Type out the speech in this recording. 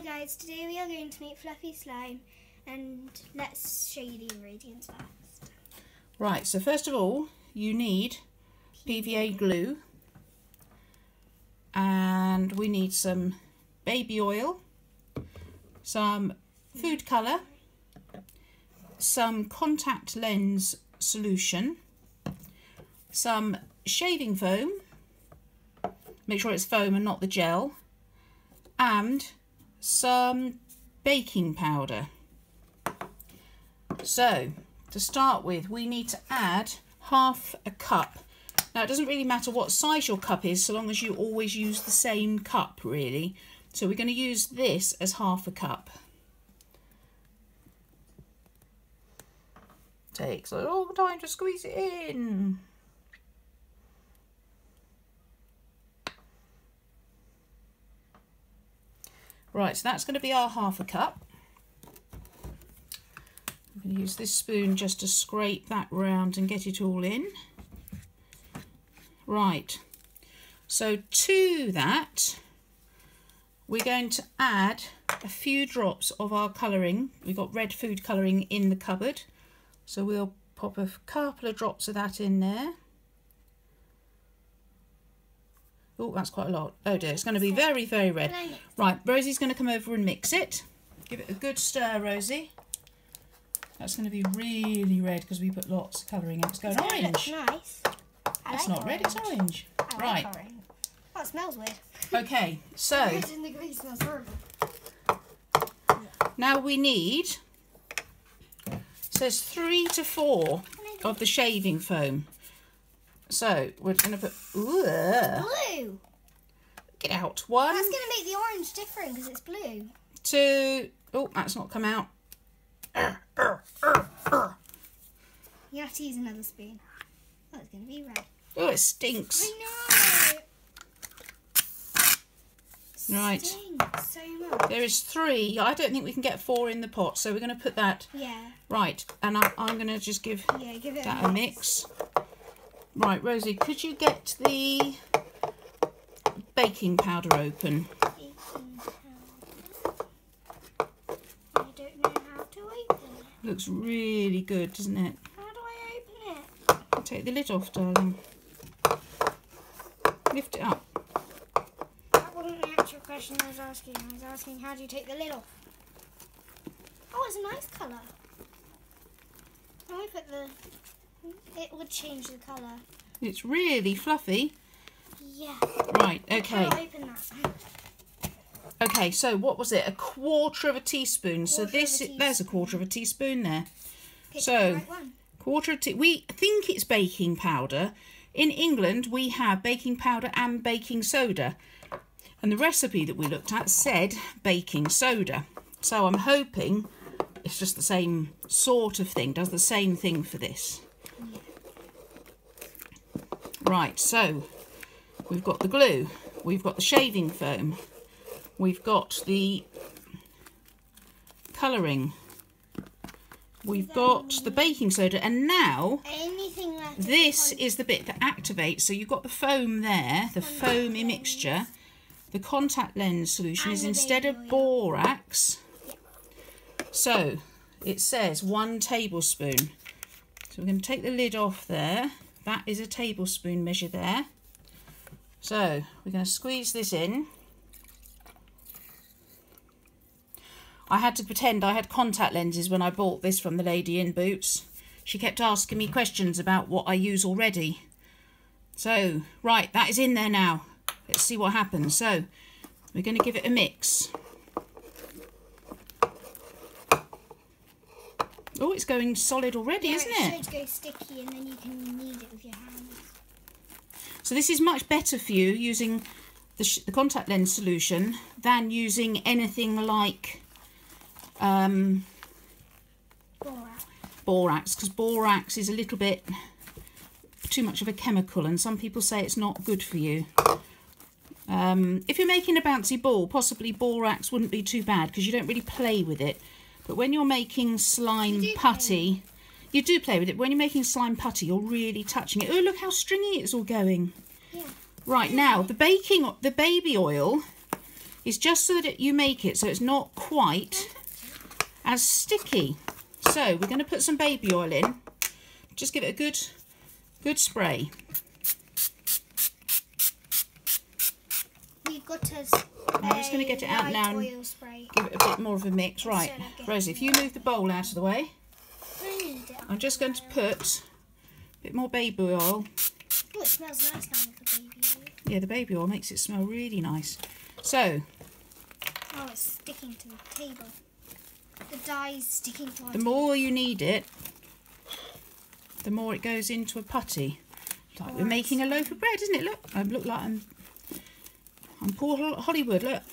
guys, today we are going to make fluffy slime, and let's show you the ingredients first. Right, so first of all you need PVA glue, and we need some baby oil, some food colour, some contact lens solution, some shaving foam, make sure it's foam and not the gel, and some baking powder. So to start with, we need to add half a cup. Now it doesn't really matter what size your cup is, so long as you always use the same cup really. So we're going to use this as half a cup. Takes a long time to squeeze it in. Right, so that's going to be our half a cup. I'm going to use this spoon just to scrape that round and get it all in. Right, so to that we're going to add a few drops of our colouring. We've got red food colouring in the cupboard, so we'll pop a couple of drops of that in there. Oh, that's quite a lot. Oh dear, it's going to be very, very red. Right, Rosie's going to come over and mix it. Give it a good stir, Rosie. That's going to be really red because we put lots of colouring in. It's going orange. Nice. It's not red, it's orange. Right. Orange. Oh, it smells weird. Okay, so In the grease smells horrible. now we need, it says 3 to 4 of the shaving foam. So we're going to put, Blue. get out, 1, That's going to make the orange different because it's blue. 2, oh, that's not come out. You have to use another spoon. Oh, it's going to be red. Oh, it stinks. I know. Right. Stinks so much. There is 3. I don't think we can get 4 in the pot, so we're going to put that. Yeah. Right, and I'm going to just give Give it that a mix. Right, Rosie, could you get the baking powder open? Baking powder. I don't know how to open it. Looks really good, doesn't it? How do I open it? Take the lid off, darling. Lift it up. That wasn't the actual question I was asking. I was asking, how do you take the lid off? Oh, it's a nice colour. When we put the... It would change the colour. It's really fluffy. Yeah. Right, okay. How do I open that? Okay, so what was it? A quarter of a teaspoon. So there's a quarter of a teaspoon there. Pick So, the right one. quarter of we think it's baking powder. In England, we have baking powder and baking soda. And the recipe that we looked at said baking soda. So I'm hoping it's just the same sort of thing, does the same thing for this. Yeah. Right, so we've got the glue, we've got the shaving foam, we've got the colouring, we've got the baking soda, and now Anything left this is the bit that activates. So you've got the foam there, the foamy mixture. The contact lens solution is instead of borax. So it says 1 tablespoon. So we're going to take the lid off there. That is a tablespoon measure there. So we're going to squeeze this in. I had to pretend I had contact lenses when I bought this from the lady in Boots. She kept asking me questions about what I use already. So, right, that is in there now. Let's see what happens. So, we're going to give it a mix. Oh, it's going solid already, isn't it? It should go sticky and then you can knead it with your hands. So this is much better for you using the contact lens solution than using anything like borax, because borax is a little bit too much of a chemical and some people say it's not good for you. If you're making a bouncy ball, possibly borax wouldn't be too bad because you don't really play with it. But when you're making slime putty, you do play with it. When you're making slime putty, you're really touching it. Oh, look how stringy it's all going. Yeah. Right, now the baby oil is just so that you make it so it's not quite as sticky. So we're going to put some baby oil in. Just give it a good spray. We've got to. I'm just going to get it out now and give it a bit more of a mix. Right, Rosie, if you move the bowl out of the way, I'm just going to put a bit more baby oil. Oh, it smells nice now with the baby oil. Yeah, the baby oil makes it smell really nice. So, oh, it's sticking to the table. The dye's sticking to our the more you knead it, the more it goes into a putty. Like we're making a loaf of bread, isn't it? Look, I look like I'm poor Hollywood, look.